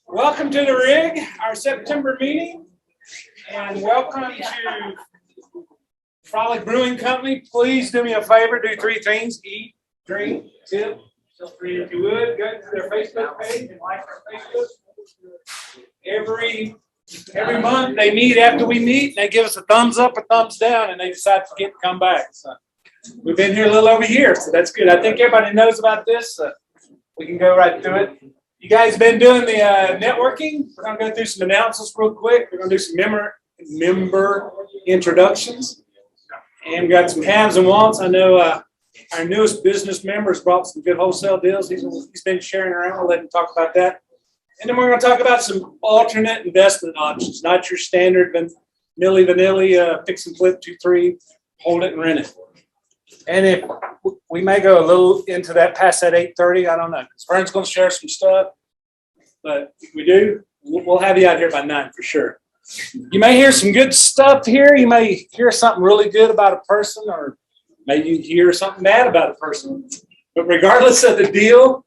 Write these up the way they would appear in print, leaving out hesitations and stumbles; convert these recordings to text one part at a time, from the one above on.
Welcome to the rig, our September meeting, and welcome to Frolic Brewing Company. Please do me a favor, do three things: eat, drink, tip. Feel free if you would. Go to their Facebook page and like our Facebook. Every month they meet after we meet, they give us a thumbs up or thumbs down, and they decide to forget to come back. So we've been here a little over a year, so that's good. I think everybody knows about this. So we can go right through it. You guys been doing the networking. We're going to go through some announcements real quick. We're going to do some member introductions. And we got some haves and wants. I know our newest business members brought some good wholesale deals. He's been sharing around. We'll let him talk about that. And then we're going to talk about some alternate investment options, not your standard milli vanilli, fix and flip 2-3, hold it and rent it. And if we may go a little into that past that 8:30, I don't know. Vern's going to share some stuff, but if we do, we'll have you out here by 9 for sure. You may hear some good stuff here. You may hear something really good about a person, or maybe you hear something bad about a person. But regardless of the deal,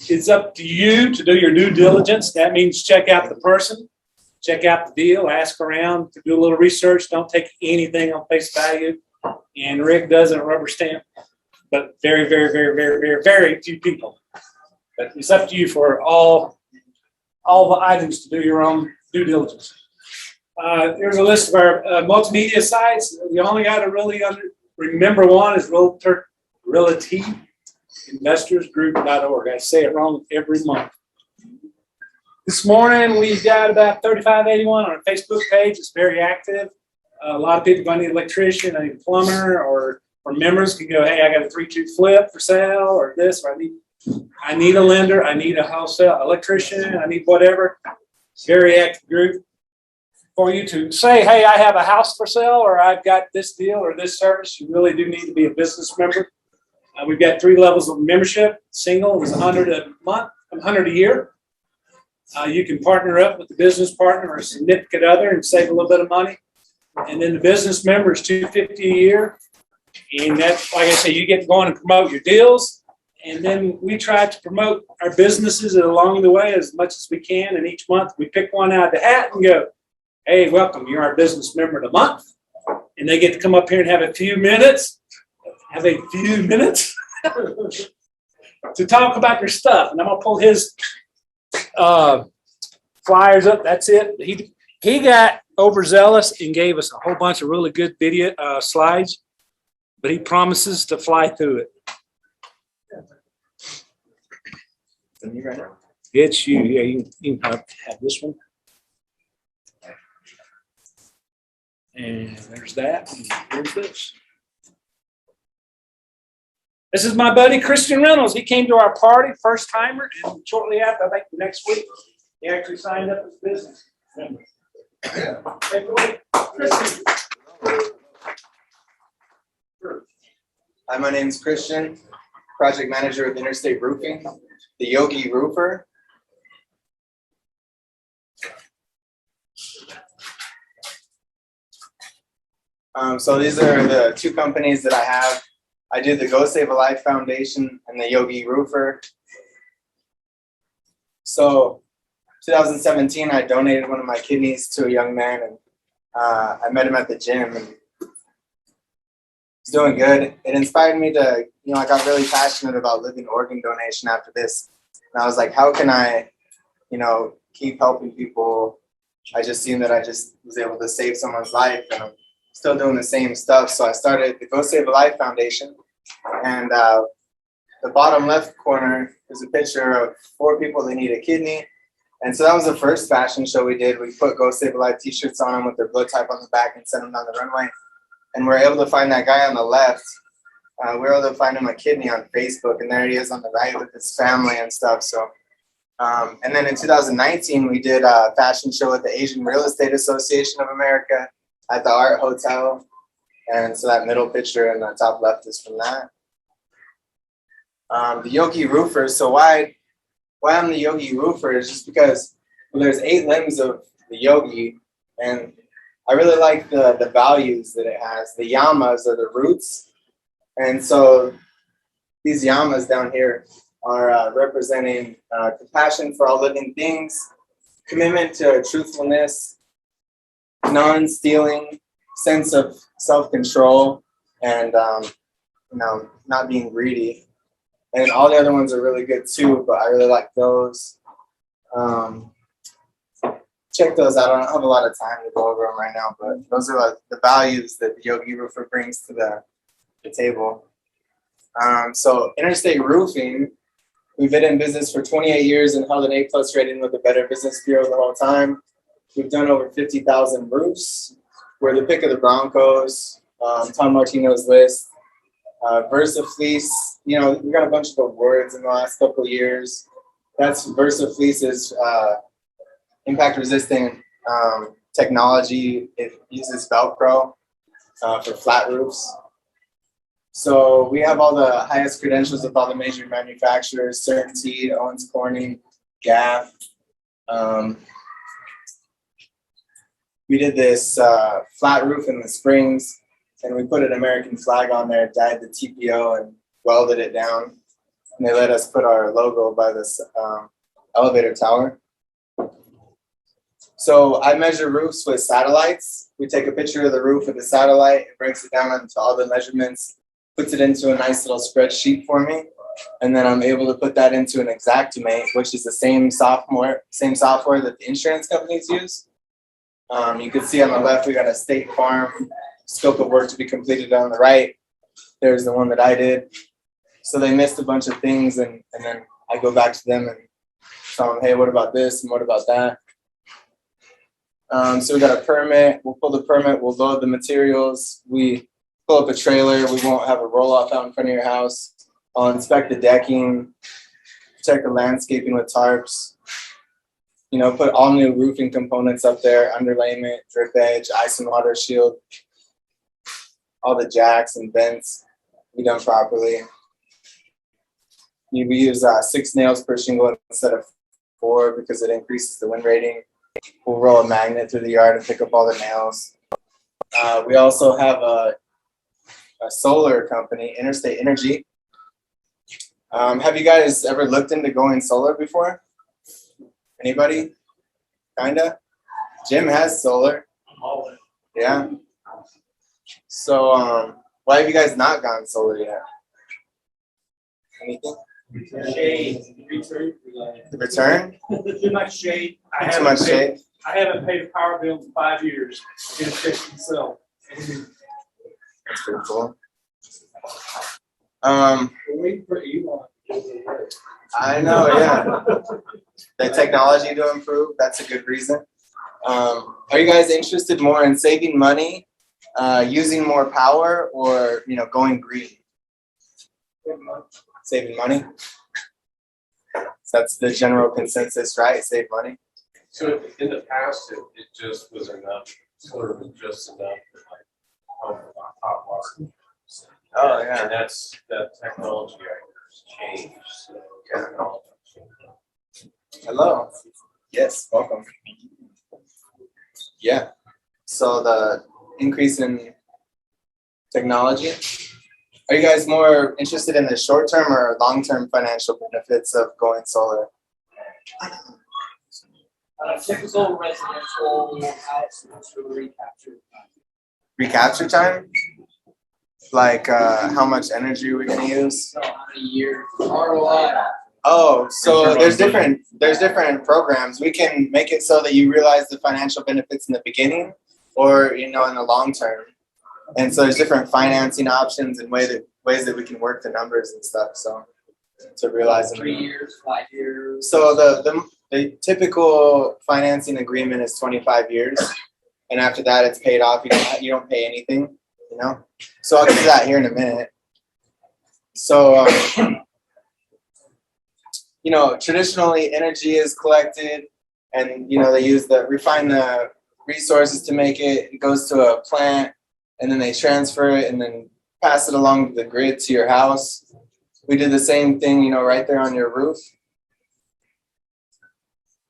it's up to you to do your due diligence. That means check out the person, check out the deal, ask around, do a little research. Don't take anything on face value. And Rick doesn't rubber stamp, but very, very, very, very, very, very few people. But it's up to you for all the items to do your own due diligence. There's a list of our multimedia sites. You only got to really remember one is realtyinvestorsgroup.org. I say it wrong every month. This morning we've got about 3581 on our Facebook page. It's very active. A lot of people, I need an electrician, I need a plumber, or members can go, hey, I got a 3-2 flip for sale, or this, or I need a lender, I need a wholesale electrician, I need whatever. It's a very active group for you to say, hey, I have a house for sale, or I've got this deal or this service. You really do need to be a business member. We've got 3 levels of membership. Single is $100 a month, $100 a year. You can partner up with a business partner or a significant other and save a little bit of money. And then the business member is $250 a year. And that's, like I say, you get to go on and promote your deals. And then we try to promote our businesses along the way as much as we can. And each month we pick one out of the hat and go, hey, welcome, you're our business member of the month. And they get to come up here and have a few minutes to talk about their stuff. And I'm going to pull his flyers up. That's it. He got overzealous and gave us a whole bunch of really good video slides, but he promises to fly through it. It's you. Yeah, you can have this one. And there's that. And here's this. This is my buddy Christian Reynolds. He came to our party, first timer, and shortly after, I think the next week, he actually signed up as business member. Take it away, Christian. Hi, my name is Christian, project manager of Interstate Roofing, the Yogi Roofer. So these are the 2 companies that I have. I do the Go Save a Life Foundation and the Yogi Roofer. So 2017, I donated one of my kidneys to a young man, and I met him at the gym, and he's doing good. It inspired me to, I got really passionate about living organ donation after this. And I was like, how can I, keep helping people? I just seen that I just was able to save someone's life, and I'm still doing the same stuff. So I started the Go Save a Life Foundation, and the bottom left corner is a picture of 4 people that need a kidney. And so that was the first fashion show we did. We put Go Save a Life t-shirts on them with their blood type on the back and sent them down the runway. And we're able to find that guy on the left. We were able to find him a kidney on Facebook, and there he is on the right with his family and stuff. So, and then in 2019, we did a fashion show at the Asian Real Estate Association of America at the Art Hotel. And so that middle picture in the top left is from that. The Yogi Roofer. So why I'm the Yogi Roofer is just because there's 8 limbs of the Yogi, and I really like the values that it has. The yamas are the roots, and so these yamas down here are representing compassion for all living things, commitment to truthfulness, non-stealing, sense of self-control, and not being greedy. And all the other ones are really good too, but I really like those. Check those out. I don't have a lot of time to go over them right now, but those are like the values that the Yogi Roofer brings to the table. So Interstate Roofing, we've been in business for 28 years and held an A+ rating with the Better Business Bureau the whole time. We've done over 50,000 roofs. We're the pick of the Broncos, Tom Martino's list. Versa Fleece, we got a bunch of awards in the last couple of years. That's Versa Fleece's impact resistant technology. It uses Velcro for flat roofs. So we have all the highest credentials of all the major manufacturers: Certainty, Owens Corning, GAF. We did this flat roof in the Springs, and we put an American flag on there, dyed the TPO, and welded it down. And they let us put our logo by this elevator tower. So I measure roofs with satellites. We take a picture of the roof with a satellite, it breaks it down into all the measurements, puts it into a nice little spreadsheet for me. And then I'm able to put that into an Xactimate, which is the same software that the insurance companies use. You can see on the left, we got a State Farm scope of work to be completed. On the right, there's the one that I did. So they missed a bunch of things, and then I go back to them and tell them, hey, what about this and what about that? So we got a permit. We'll pull the permit. We'll load the materials. We pull up a trailer. We won't have a roll-off out in front of your house. I'll inspect the decking, check the landscaping with tarps. Put all new roofing components up there: underlayment, drip edge, ice and water shield. All the jacks and vents be done properly. We use 6 nails per shingle instead of 4 because it increases the wind rating. We'll roll a magnet through the yard and pick up all the nails. We also have a solar company, Interstate Energy. Have you guys ever looked into going solar before? Anybody? Kinda? Jim has solar. Yeah. So why have you guys not gone solar yet? Anything? Shade. The return? Too much shade. Too much shade? I haven't paid a power bill in 5 years. I'm gonna fix myself. That's pretty cool. Wait for Elon. I know, yeah. The technology to improve, that's a good reason. Are you guys interested more in saving money, using more power, or going green? Saving money. That's the general consensus, right? Save money. So in the past, it just was enough, sort of just enough to help with our hot water. Oh yeah. And that technology has changed. So technology. Hello. Yes, welcome. Yeah. So the increase in technology. Are you guys more interested in the short-term or long-term financial benefits of going solar? Typical residential house to recapture. Recapture time? Like how much energy are we going to use? So, a year. ROI. Oh, so there's different programs. We can make it so that you realize the financial benefits in the beginning, or in the long term. And so there's different financing options and ways that we can work the numbers and stuff. So to realize them. 3 years, 5 years. So the typical financing agreement is 25 years, and after that it's paid off. You don't pay anything, So I'll get to that here in a minute. So traditionally energy is collected, and they refine the resources to make it. It goes to a plant, and then they transfer it and then pass it along the grid to your house. We did the same thing, right there on your roof.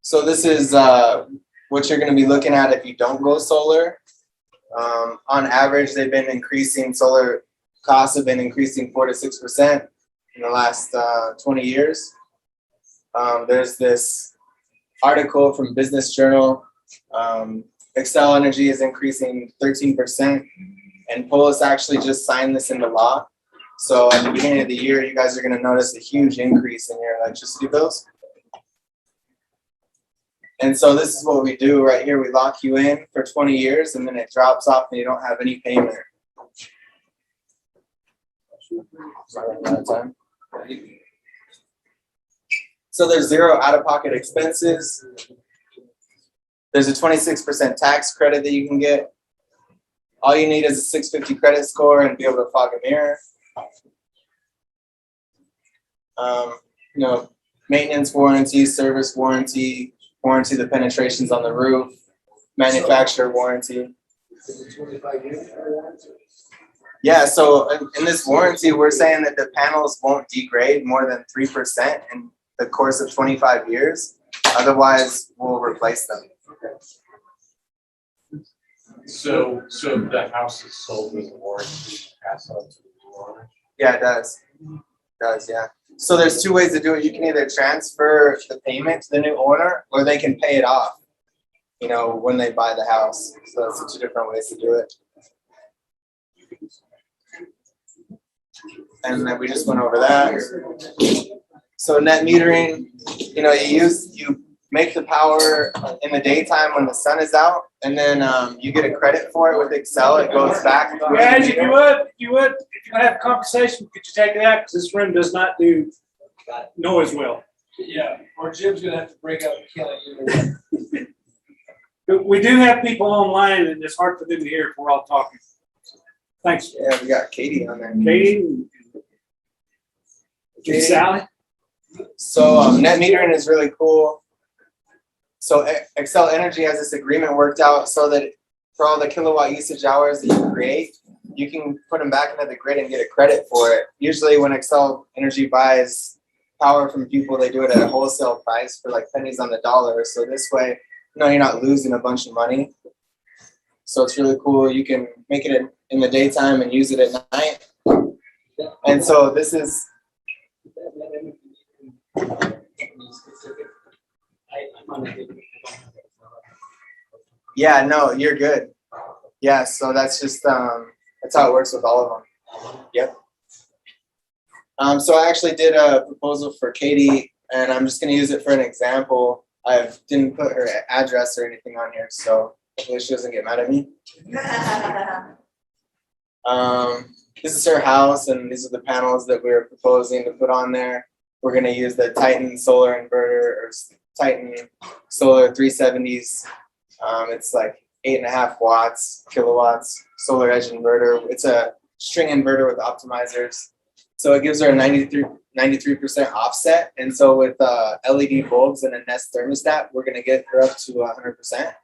So this is what you're going to be looking at if you don't go solar. On average, solar costs have been increasing 4 to 6%. in the last 20 years. There's this article from Business Journal. Excel Energy is increasing 13%, and Polis actually just signed this into law. So at the beginning of the year, you guys are going to notice a huge increase in your electricity bills. And so this is what we do right here. We lock you in for 20 years, and then it drops off and you don't have any payment. So there's zero out-of-pocket expenses. There's a 26% tax credit that you can get. All you need is a 650 credit score and be able to fog a mirror. You know, maintenance warranty, service warranty, warranty the penetrations on the roof, manufacturer warranty. Yeah, so in this warranty, we're saying that the panels won't degrade more than 3% in the course of 25 years. Otherwise, we'll replace them. So the house is sold with a warranty pass on to the new owner? Yeah, it does. It does, yeah. So there's two ways to do it. You can either transfer the payment to the new owner, or they can pay it off, you know, when they buy the house. So that's two different ways to do it. And then we just went over that. So net metering, you know, you make the power in the daytime when the sun is out, and then you get a credit for it with Excel. It goes back. Guys, if you would, if you're gonna have a conversation, could you take it out? Because this room does not do noise well. Yeah, or Jim's gonna have to break out and kill it. But we do have people online, and it's hard for them to hear if we're all talking. Thanks, Yeah, we got Katie on there. Katie. Katie. Sally. So net metering is really cool. So Excel Energy has this agreement worked out so that for all the kilowatt usage hours that you create, you can put them back into the grid and get a credit for it. Usually when Excel Energy buys power from people, they do it at a wholesale price for like pennies on the dollar. So this way, you know, you're not losing a bunch of money. So it's really cool. You can make it in the daytime and use it at night. And so this is... Yeah, no, you're good. Yeah, so that's just that's how it works with all of them. Yep. So I actually did a proposal for Katie, and I'm just going to use it for an example. I didn't put her address or anything on here, so hopefully she doesn't get mad at me. This is her house, and these are the panels that we're proposing to put on there. We're going to use the Titan solar inverter, or Titan solar 370s. It's like 8.5 watts, kilowatts, solar edge inverter. It's a string inverter with optimizers. So it gives her a 93% offset. And so with LED bulbs and a Nest thermostat, we're going to get her up to 100%.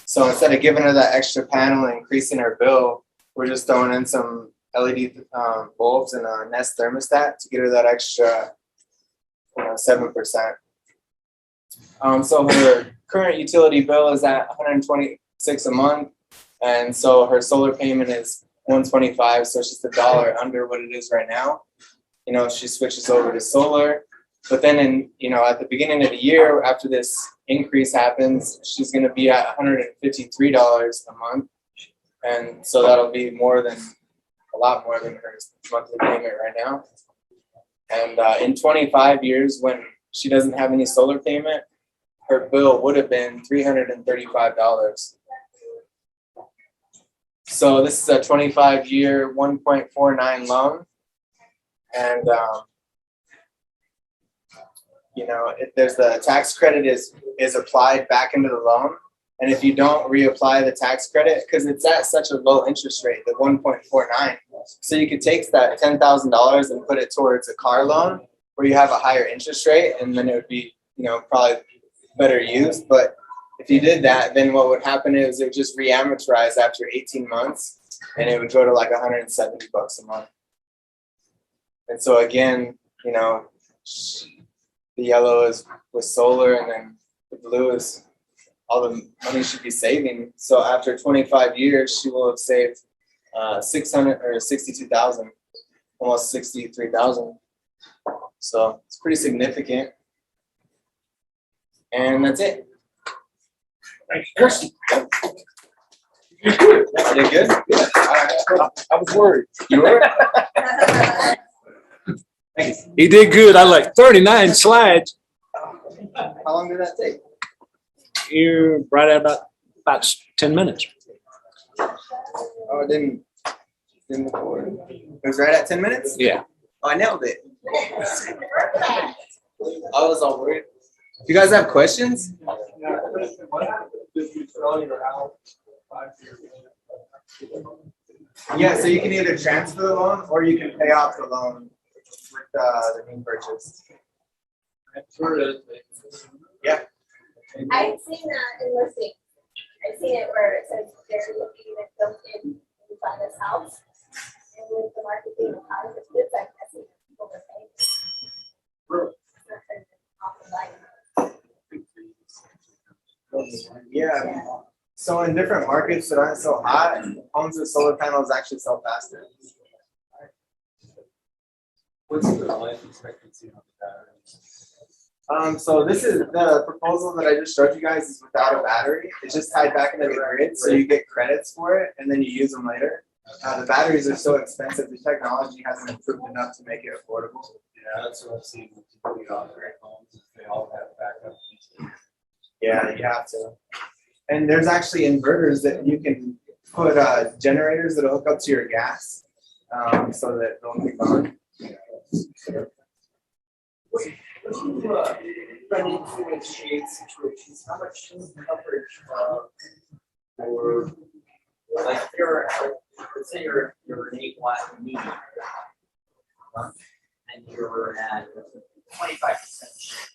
So instead of giving her that extra panel and increasing her bill, we're just throwing in some LED bulbs and a Nest thermostat to get her that extra 7%. So her current utility bill is at $126 a month, and so her solar payment is $125, so it's just $1 under what it is right now. You know, if she switches over to solar, but then at the beginning of the year, after this increase happens, she's going to be at $153 a month, and so that'll be a lot more than her monthly payment right now. And in 25 years, when she doesn't have any solar payment, her bill would have been $335. So this is a 25-year, 1.49 loan. And, there's the tax credit is applied back into the loan. And if you don't reapply the tax credit, because it's at such a low interest rate, the 1.49, so you could take that $10,000 and put it towards a car loan where you have a higher interest rate, and then it would be, probably better used. But if you did that, then what would happen is it would just re-amortize after 18 months, and it would go to like $170 a month. And so again, the yellow is with solar, and then the blue is all the money she'd be saving. So after 25 years, she will have saved $62,000, almost $63,000. So it's pretty significant. And that's it. Thank you, Christy. I did good? I was worried. You were? He did good. I like 39 slides. How long did that take? You're right at about 10 minutes. Oh, it didn't record. It was right at 10 minutes? Yeah. Oh, I nailed it. I was all worried. You guys have questions? Yeah, so you can either transfer the loan or you can pay off the loan with the new purchase. Yeah. I've seen that in listings. I've seen it where it says they're looking at built in inside this house. And with the market being high, it's good, I see people are paying. Yeah. So in different markets that aren't so hot, homes with solar panels actually sell faster. What's the life expectancy on the batteries? So this is the proposal that I just showed you guys is without a battery. It's just tied back into the grid, so you get credits for it, and then you use them later. The batteries are so expensive. The technology hasn't improved enough to make it affordable. Yeah, that's what I've seen with the other homes. They all have backup. Yeah, you have to. And there's actually inverters that you can put generators that'll hook up to your gas, so that they'll keep on. Run into in shade situations, how much coverage or like if you're, let's say you're an 8-watt medium, and you're at 25% shade.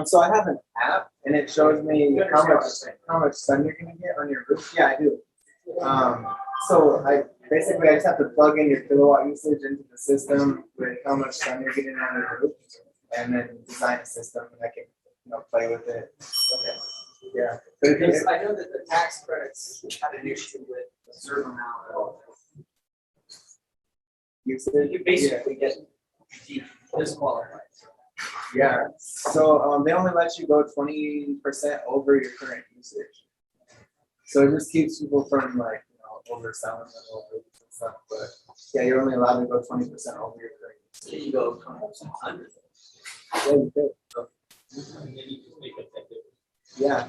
So I have an app and it shows me how much sun you're gonna get on your roof. Yeah, I do. So I just have to plug in your kilowatt usage into the system with how much sun you're getting on your roof, and then design a system and I can play with it. Okay. Yeah. Because I know that the tax credits had an issue with a certain amount of Usage. you basically get disqualified. Yeah. So they only let you go 20% over your current usage. So it just keeps people from overselling and over and stuff. But yeah, you're only allowed to go 20% over your current usage. So you go 20% under. Yeah, you could. Yeah.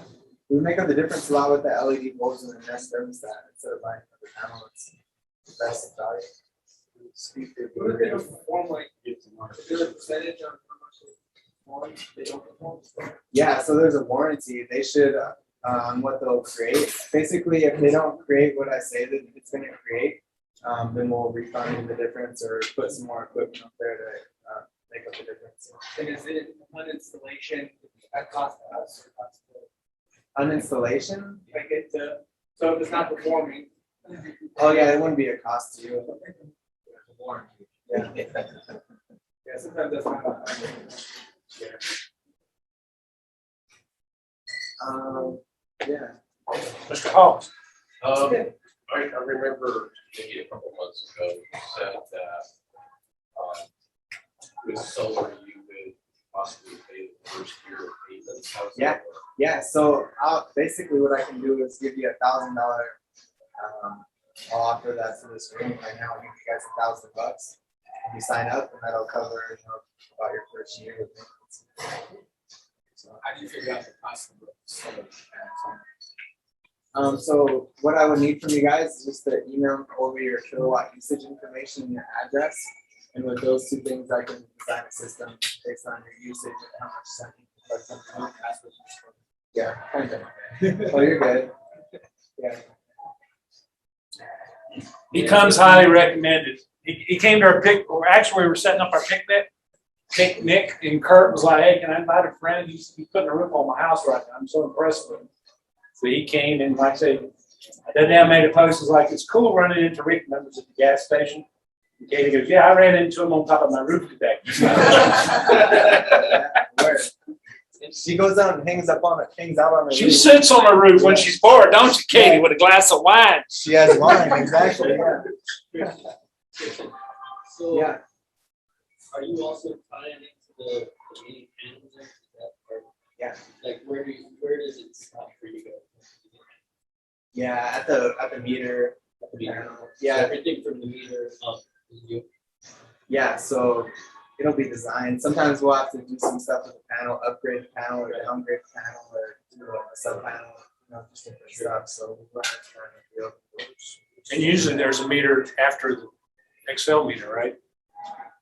We make up the difference a lot with the LED bulbs and the Nest thermostat instead of buying another panel. It's the best value. Yeah, so there's a warranty. They should on what they'll create. Basically, if they don't create what I say that it's going to create, then we'll refund you the difference or put some more equipment up there to make up the difference. And is it one installation at cost to us? On installation? Like it's so if it's not performing. Oh yeah, it wouldn't be a cost to you. Warranty. Yeah. Yeah, sometimes that's not. Yeah. Mr. Hawks. I remember maybe a couple months ago, you said that with solar, you could possibly pay the first year of payments. How's that work? Yeah, so basically what I can do is give you $1,000. I'll offer that to this room right now. I'll give you guys $1,000. If you sign up, and that'll cover about your first year of payments. So How do you figure out the cost of the solar panels? So what I would need from you guys is just to email over your kilowatt usage information and your address. And with those two things, I can design a system based on your usage and how much sun you can put something. Yeah, kind of. Oh, you're good. Yeah. He comes highly recommended. He came to our actually we were setting up our picnic, and Kurt was like, hey, can I invite a friend? He's putting a roof on my house right now. I'm so impressed with him. So he came and like I say, that damn made a post was like, it's cool running into Rick members at the gas station. And Katie goes, yeah, I ran into him on top of my roof today. Where? She goes out and hangs out on the She roof. sits on the roof when she's bored, don't you, Katie, with a glass of wine? She has wine, exactly. Yeah. So Yeah. Are you also tying into the main panels there? Is that part? Yeah. Like, where does it stop for you guys? Yeah, at the meter. At the meter? panel. So Yeah, everything from the meter up is you. yeah. So it'll be designed. Sometimes we'll have to do some stuff with the panel, upgrade the panel, or downgrade the panel, or do a sub panel. Just different stuff. So we're trying to do. And usually there's a meter after the Excel meter, right?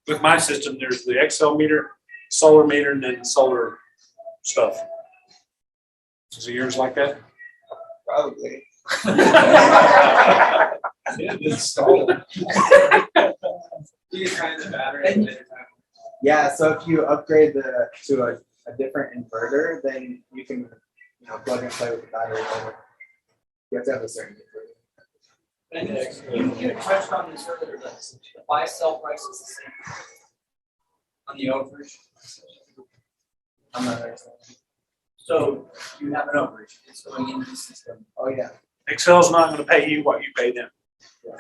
With my system, there's the Excel meter, solar meter, and then the solar stuff. Is it yours like that? Probably. Yeah, it's solar. Do you kind of battery at the time? Yeah, so if you upgrade to a different inverter, then you can plug and play with the battery. You have to have a certain inverter. You touched on this earlier, the buy-sell price is the same on the overage. I'm not understanding. So you have an overage, it's going into the system. Oh yeah. Excel's not gonna pay you what you pay them.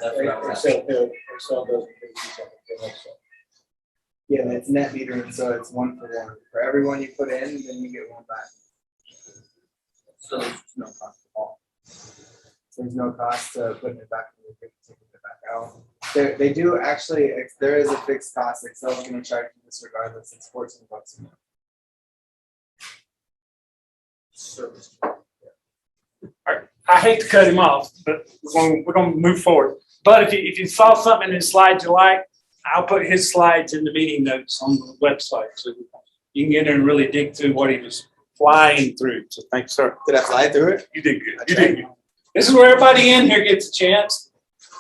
That's what I was asking. Excel doesn't pay you. Yeah, it's net metering, so it's 1 for 1. For every one you put in, then you get one back. So There's no cost at all. There's no cost to putting it back in the taking it back out. They do actually. There is a fixed cost. Excel's going to charge you this regardless. It's $14 a month. service. I hate to cut him off, but we're gonna move forward. But if you saw something in his slides you like, I'll put his slides in the meeting notes on the website, so you can get in and really dig through what he was flying through. So thanks, sir. Did I fly through it? You did good. You did good. This is where everybody in here gets a chance.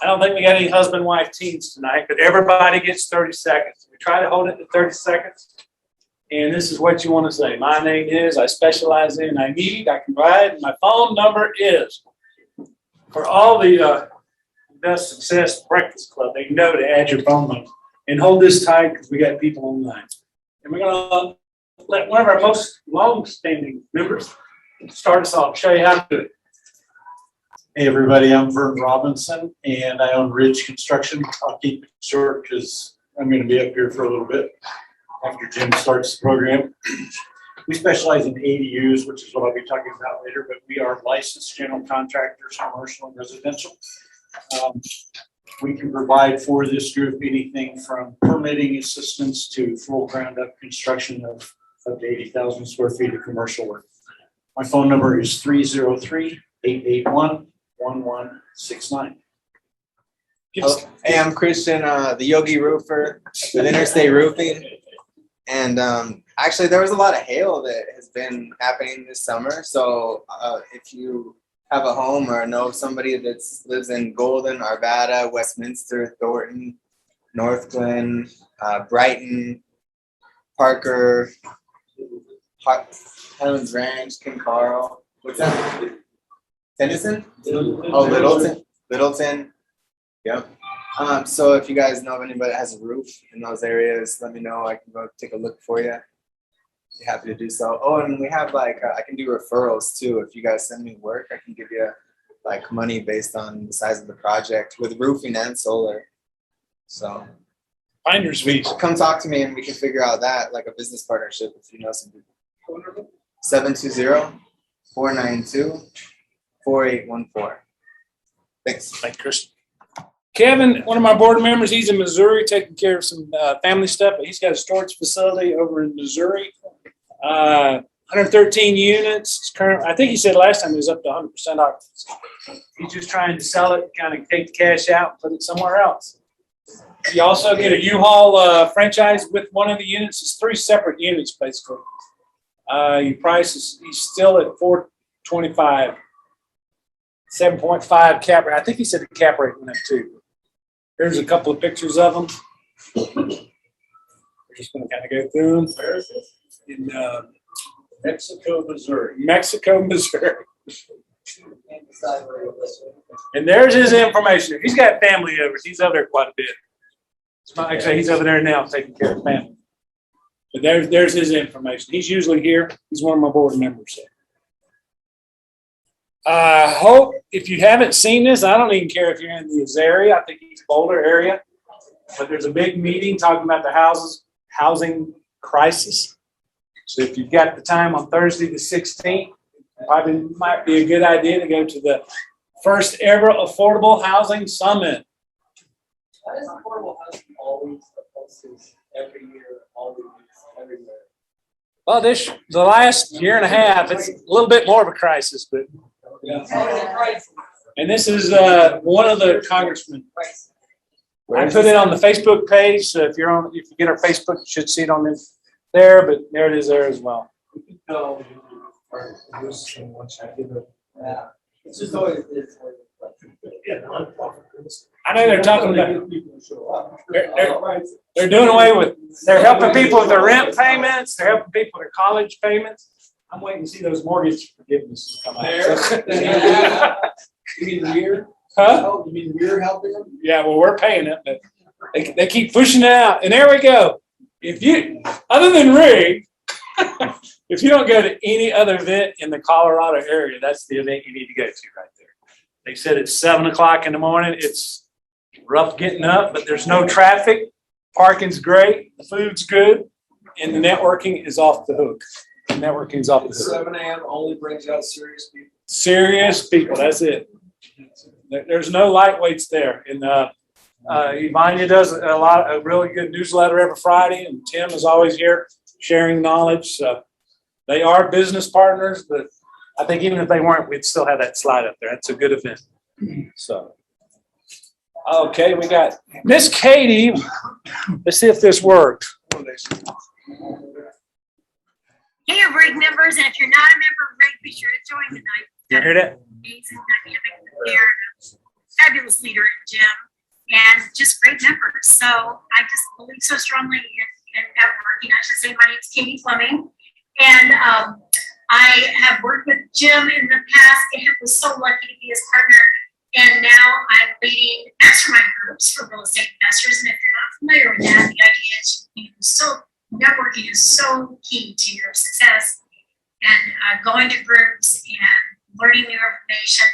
I don't think we got any husband-wife teams tonight, but everybody gets 30 seconds. We try to hold it to 30 seconds. And this is what you want to say. My name is, I specialize in, I need, I can provide. My phone number is, for all the Best Success Breakfast Club, they know to add your phone number. And hold this tight because we got people online. And we're going to let one of our most long-standing members start us off, show you how to do it. Hey everybody, I'm Vern Robinson and I own Ridge Construction. I'll keep it short because I'm going to be up here for a little bit after Jim starts the program. We specialize in ADUs, which is what I'll be talking about later, but we are licensed general contractors, commercial and residential. We can provide for this group anything from permitting assistance to full ground up construction of up to 80,000 square feet of commercial work. My phone number is 303-881-1169. Hey, I'm Christian, the Yogi Roofer with Interstate Roofing. And actually, there was a lot of hail that has been happening this summer. So if you have a home or know somebody that lives in Golden, Arvada, Westminster, Thornton, North Glen, Brighton, Parker, Helen's Ranch, King Carl, what's that? Tennyson? Oh, Littleton. Yep. So if you guys know of anybody that has a roof in those areas, let me know. I can go take a look for you. Be happy to do so. Oh, and we have I can do referrals too. If you guys send me work, I can give you money based on the size of the project with roofing and solar. So Finder's fees. come talk to me and we can figure out that a business partnership if you know some people. 720-492-4814. Thanks. Thank you, Chris. Kevin, one of my board members, he's in Missouri taking care of some family stuff, but he's got a storage facility over in Missouri. 113 units. It's current. I think he said last time he was up to 100% occupancy. He's just trying to sell it, kind of take the cash out and put it somewhere else. You also get a U-Haul franchise with one of the units. It's 3 separate units, basically. Your price is he's still at $425. 7.5 cap rate. I think he said the cap rate went up too. Here's a couple of pictures of them. We're just going to kind of go through them. Where is this? In Mexico, Missouri. Mexico, Missouri. And there's his information. If he's got family over, he's over there quite a bit. It's not like he's over there now taking care of family. But there's his information. He's usually here. He's one of my board members. I hope if you haven't seen this, I don't even care if you're in this area. I think it's Boulder area. But there's a big meeting talking about the houses housing crisis. So if you've got the time on Thursday the 16th, probably might be a good idea to go to the first ever Affordable Housing Summit. Why is affordable housing always the closest every year, always everywhere? Well, the last year and a half, it's a little bit more of a crisis, but and this is one of the congressmen. I put it on the Facebook page, so if you get our Facebook, you should see it on there, but there it is there as well. Yeah, it's just always this. I know they're talking about, they're doing away with, they're helping people with their rent payments, they're helping people with their college payments. I'm waiting to see those mortgage forgivenesses come out. You mean we're? Huh? Oh, you mean we're helping them? Yeah, well, we're paying it, but they keep pushing it out. And there we go. If you, other than Rig, if you don't go to any other event in the Colorado area, that's the event you need to go to right there. They said it's 7 o'clock in the morning. It's rough getting up, but there's no traffic. Parking's great. The food's good. And the networking is off the hook. The networking is off the hook. 7 a.m. only brings out serious people. Serious people. That's it. There's no lightweights there. And Ivania does a really good newsletter every Friday, and Tim is always here sharing knowledge. So they are business partners, but I think even if they weren't, we'd still have that slide up there. It's a good event. So, okay, we got Miss Katie. Let's see if this works. Hey, RIG members, and if you're not a member of RIG, be sure to join tonight. You hear that? Amazing dynamic there, fabulous leader at Jim, and just great members. So I just believe so strongly in networking. I should say my name's Katie Fleming, and I have worked with Jim in the past and was so lucky to be his partner. And now I'm leading mastermind groups for real estate investors. And if you're not familiar with that, the idea is networking is so key to your success, and going to groups and learning new information.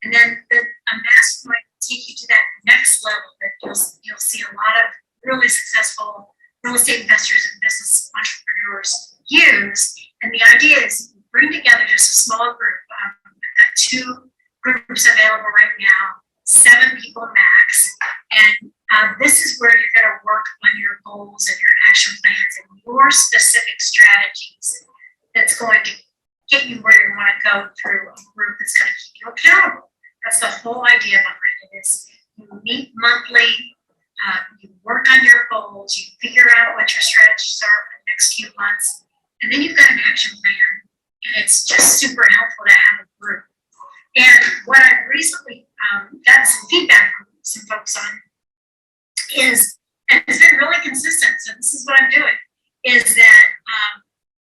And then a mastermind will take you to that next level that you'll see a lot of really successful real estate investors and business entrepreneurs use. And the idea is you bring together just a small group. I've got 2 groups available right now, 7 people max. And this is where you're going to work on your goals and your action plans and your specific strategies that's going to get you where you want to go through a group that's going to keep you accountable. That's the whole idea behind it. Is you meet monthly, you work on your goals, you figure out what your strategies are for the next few months, and then you've got an action plan, and it's just super helpful to have a group. And what I recently got some feedback from some folks on is, and it's been really consistent, so this is what I'm doing, is that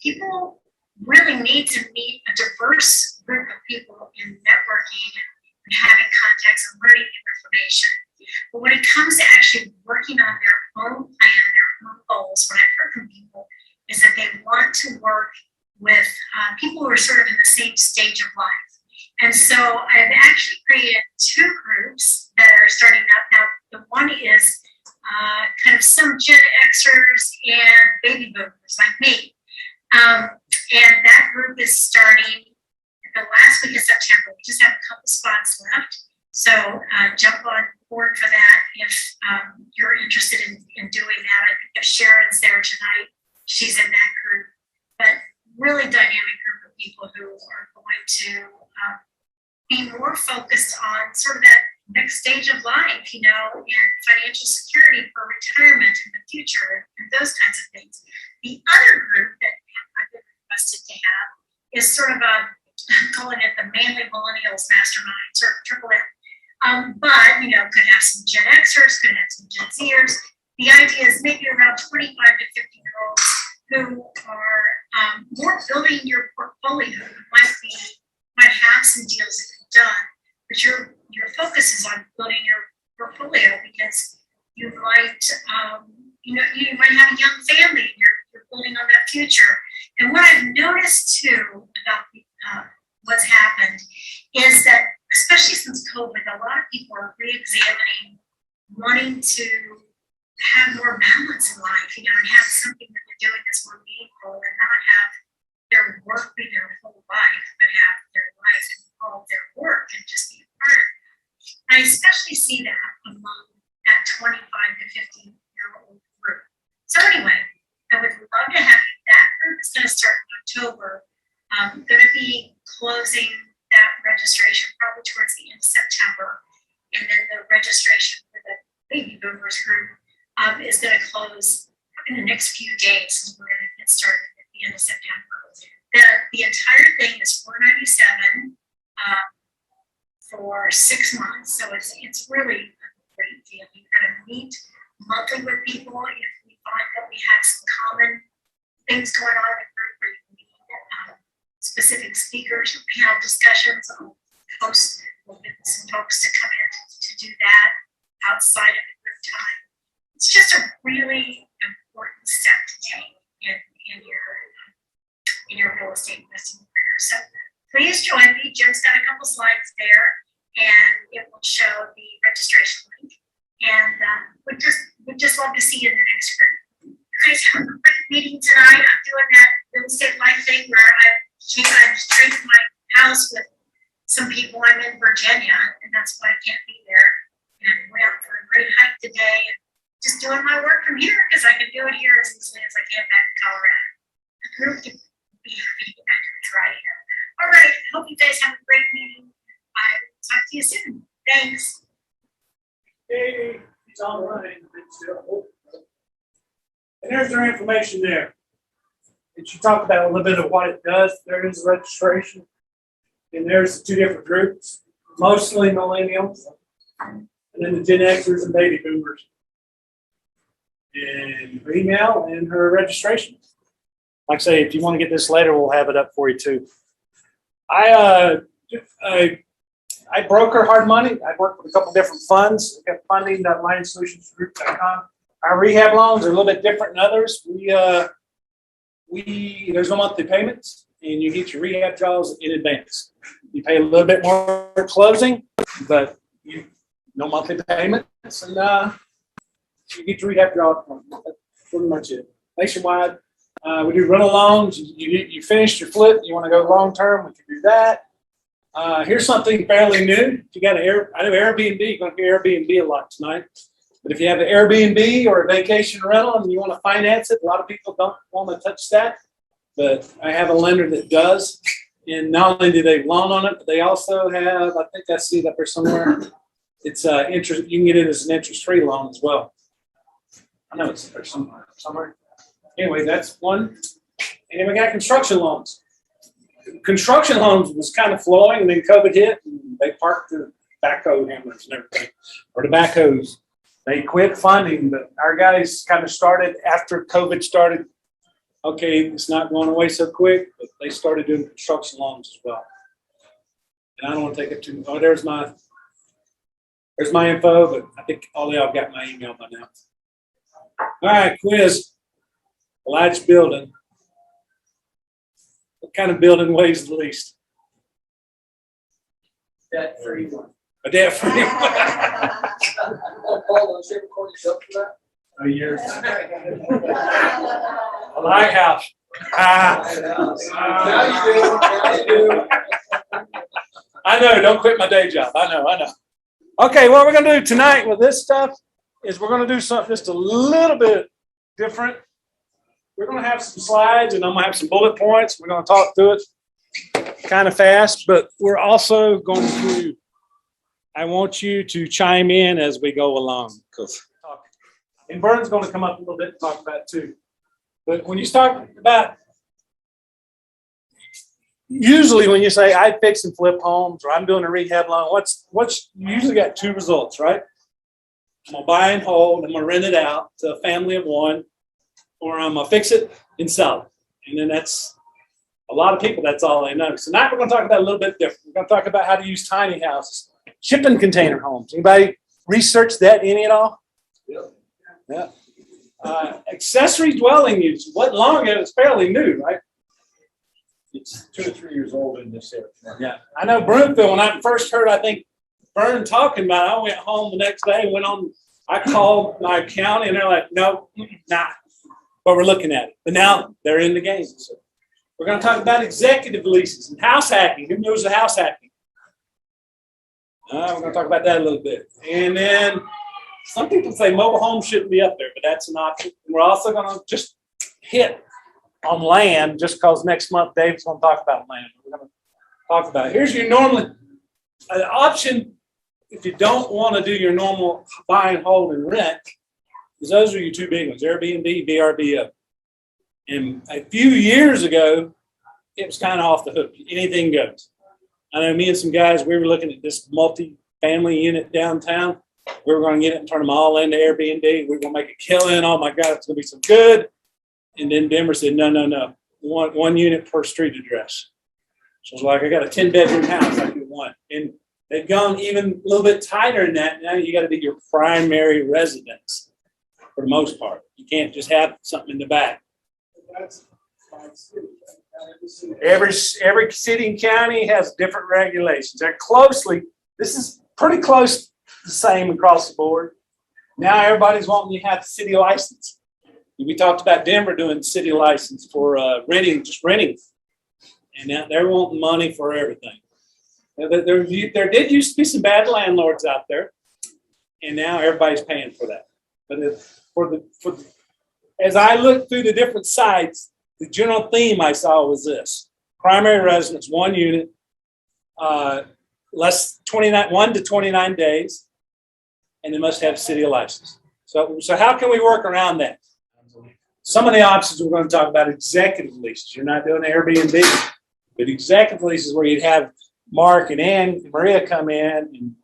people really need to meet a diverse group of people in networking and having contacts and learning new information. But when it comes to actually working on their own plan, their own goals, what I've heard from people is that they want to work with people who are sort of in the same stage of life. And so I've actually created 2 groups that are starting up now. The one is kind of some Gen Xers and baby boomers like me. And that group is starting the last week of September. We just have a couple spots left. So jump on board for that if you're interested in doing that. I think if Sharon's there tonight, she's in that group. But really dynamic group of people who are going to be more focused on sort of that next stage of life, and financial security for retirement in the future and those kinds of things. The other group that I've been requested to have is sort of I'm calling it the Manly Millennials Mastermind, sort of triple M. But, could have some Gen Xers, could have some Gen Zers. The idea is maybe around 25 to 50-year-olds who are more building your portfolio. Might have some deals that you've done, but your focus is on building your portfolio because you might, you might have a young family and you're building on that future. And what I've noticed too about what's happened is that, especially since COVID, a lot of people are re-examining wanting to have more balance in life, and have something that they're doing that's more meaningful, and not have their work be their whole life, but have their life involve their work and just be a part of it. I especially see that among that 25 to 50-year-old group. So anyway, I would love to have you. That group is going to start in October. I'm going to be closing that registration probably towards the end of September, and then the registration for the baby boomers group is going to close in the next few days, and we're going to get started at the end of September. The entire thing is $497 for 6 months, so it's really a great deal. You're going to meet monthly with people. If we find that we have some common things going on in the group, where you need specific speakers or panel discussions, hosts, we'll get some folks to come in to do that outside of the group time. It's just a really important step to take in your real estate investing career. So please join me. Jim's got a couple slides there, and it will show the registration link. And we'd just love to see you in the next group. You guys have a great meeting tonight. I'm doing that real estate life thing where I'm trading my house with some people. I'm in Virginia, and that's why I can't be there. And went out for a great hike today, and just doing my work from here because I can do it here as easily as I can back in Colorado. The group can be happy to get back to it right here. All right, hope you guys have a great meeting. I'll talk to you soon. Thanks. Hey, it's online. And there's their information there. And she talked about a little bit of what it does. There is registration. And there's the two different groups, mostly millennials, and then the Gen Xers and baby boomers. And her email and her registration. Like I say, if you want to get this later, we'll have it up for you too. I broker hard money. I work with a couple different funds. I've got funding.lionssolutionsgroup.com. Our rehab loans are a little bit different than others. There's no monthly payments, and you get your rehab draws in advance. You pay a little bit more for closing, but no monthly payments, and you get your rehab draw. That's pretty much it. Nationwide, we do rental loans. You finish your flip, you want to go long term, we can do that. Here's something fairly new. If you got I know Airbnb, you're going to hear Airbnb a lot tonight. But if you have an Airbnb or a vacation rental and you want to finance it, a lot of people don't want to touch that. But I have a lender that does. And not only do they loan on it, but they also have, I think I see it up there somewhere. It's interest. You can get it as an interest-free loan as well. I know it's there somewhere. Anyway, that's one. And then we got construction loans. Construction loans was kind of flowing, and then COVID hit, and they parked the backhoe hammers and everything, or the backhoes. They quit funding, but our guys kind of started after COVID started. Okay, it's not going away so quick, but they started doing construction loans as well. And I don't want to take it too. Oh, there's my info, but I think all y'all got my email by now. All right, quiz. The largest building. What kind of building weighs the least? Debt-free one. A debt-free. Paul, was you recording yourself for that? A year. A lighthouse. Now you do. I know. Don't quit my day job. I know. Okay, what we're going to do tonight with this stuff is we're going to do something just a little bit different. We're going to have some slides, and I'm going to have some bullet points. We're going to talk through it kind of fast, but we're also going to, I want you to chime in as we go along. And Vern's going to come up a little bit and talk about it too. But when you start about, usually when you say I fix and flip homes or I'm doing a rehab loan, what's you usually got two results, right? I'm going to buy and hold, I'm going to rent it out to a family of one, or I'm going to fix it and sell it. And then that's, a lot of people, that's all they know. So now we're going to talk about a little bit different. We're going to talk about how to use tiny houses, shipping container homes. Anybody research that any at all? Yep. Yeah. Accessory dwelling units. What long ago? It's fairly new, right? It's 2 or 3 years old in this area. Yeah. I know Broomfield, when I first heard, I think, Vern talking about it, I went home the next day and went on I called my county and they're like, no, nah, but we're looking at it. But now they're in the game. So we're going to talk about executive leases and house hacking. Who knows the house hacking? We're going to talk about that a little bit. And then some people say mobile homes shouldn't be up there, but that's an option. And we're also going to just hit on land just because next month Dave's going to talk about land. We're going to talk about it. Here's your normal option if you don't want to do your normal buy and hold and rent, because those are your two big ones, Airbnb, VRBO. And a few years ago, it was kind of off the hook. Anything goes. I know me and some guys, we were looking at this multi-family unit downtown. We were going to get it and turn them all into Airbnb. We were going to make a killing. Oh my God, it's going to be so good. And then Denver said, no. One unit per street address. So it's like, I got a 10-bedroom house, I can one. And they've gone even a little bit tighter than that. Now you got to be your primary residence for the most part. You can't just have something in the back. Every city and county has different regulations. They're this is pretty close the same across the board. Now everybody's wanting to have the city license. We talked about Denver doing city license for renting. And now they're wanting money for everything. There did used to be some bad landlords out there, and now everybody's paying for that. But as I looked through the different sites, the general theme I saw was this: primary residence, one unit, 1 to 29 days, and they must have city license. So how can we work around that? Some of the options we're going to talk about: executive leases. You're not doing Airbnb, but executive leases where you'd have Mark and Ann and Maria come in and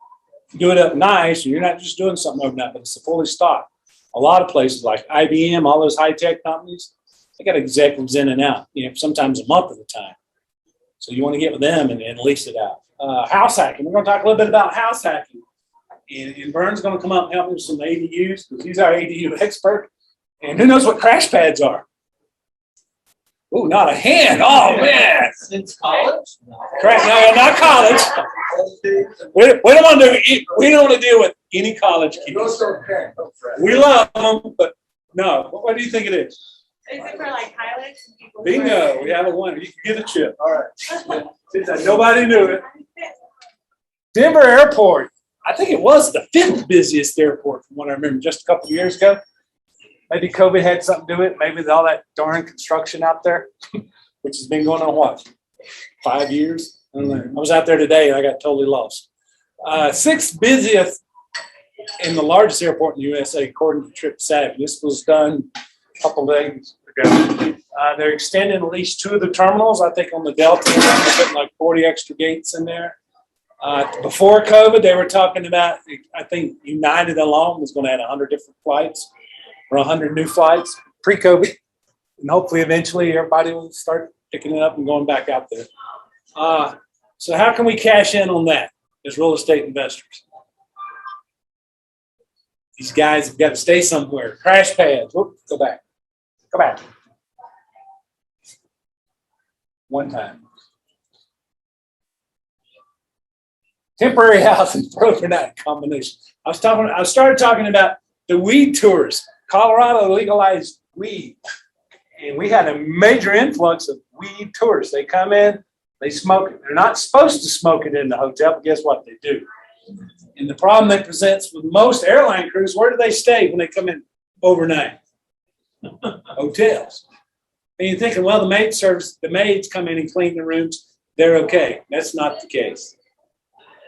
do it up nice. And you're not just doing something overnight, but it's a fully stocked. A lot of places like IBM, all those high-tech companies, they got executives in and out, sometimes a month at a time. So you want to get with them and lease it out. House hacking. We're going to talk a little bit about house hacking. And Vern's going to come up and help me with some ADUs because he's our ADU expert. And who knows what crash pads are? Oh, not a hand. Oh, man. Since college? No, not college. We don't want to deal with any college kids. We love them, but no. What do you think it is? Is it for like pilots and people? Bingo. We have a winner. You can get a chip. All right. Since nobody knew it. Denver Airport. I think it was the 5th busiest airport from what I remember just a couple of years ago. Maybe COVID had something to do with it. Maybe all that darn construction out there, which has been going on, what, 5 years? I don't know. I was out there today and I got totally lost. 6th busiest and the largest airport in the USA, according to TripSavvy. This was done a couple of days ago. They're extending at least 2 of the terminals. I think on the Delta, they're putting like 40 extra gates in there. Before COVID, they were talking about, I think United alone was going to add 100 different flights. Or 100 new flights pre-COVID, and hopefully eventually everybody will start picking it up and going back out there. So how can we cash in on that as real estate investors? These guys have got to stay somewhere. Crash pads. Whoop, go back. One time. Temporary housing for overnight accommodation. I started talking about the weed tours. Colorado legalized weed, and we had a major influx of weed tourists. They come in, they smoke it. They're not supposed to smoke it in the hotel, but guess what? They do. And the problem that presents with most airline crews, where do they stay when they come in overnight? Hotels. And you're thinking, well, the maids come in and clean the rooms. They're okay. That's not the case.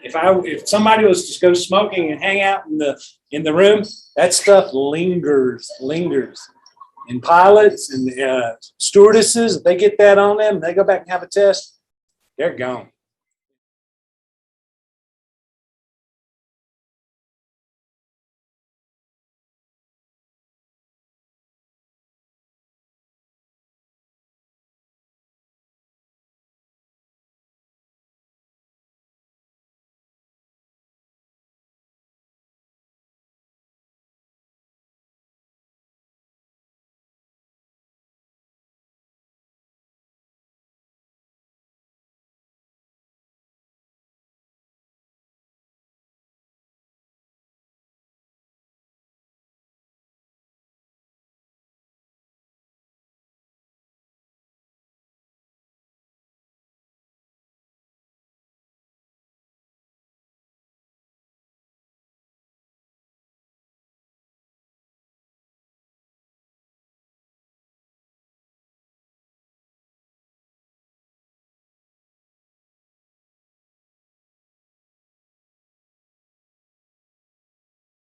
If somebody was just go smoking and hang out in the room, that stuff lingers. And pilots and stewardesses, if they get that on them, they go back and have a test, they're gone.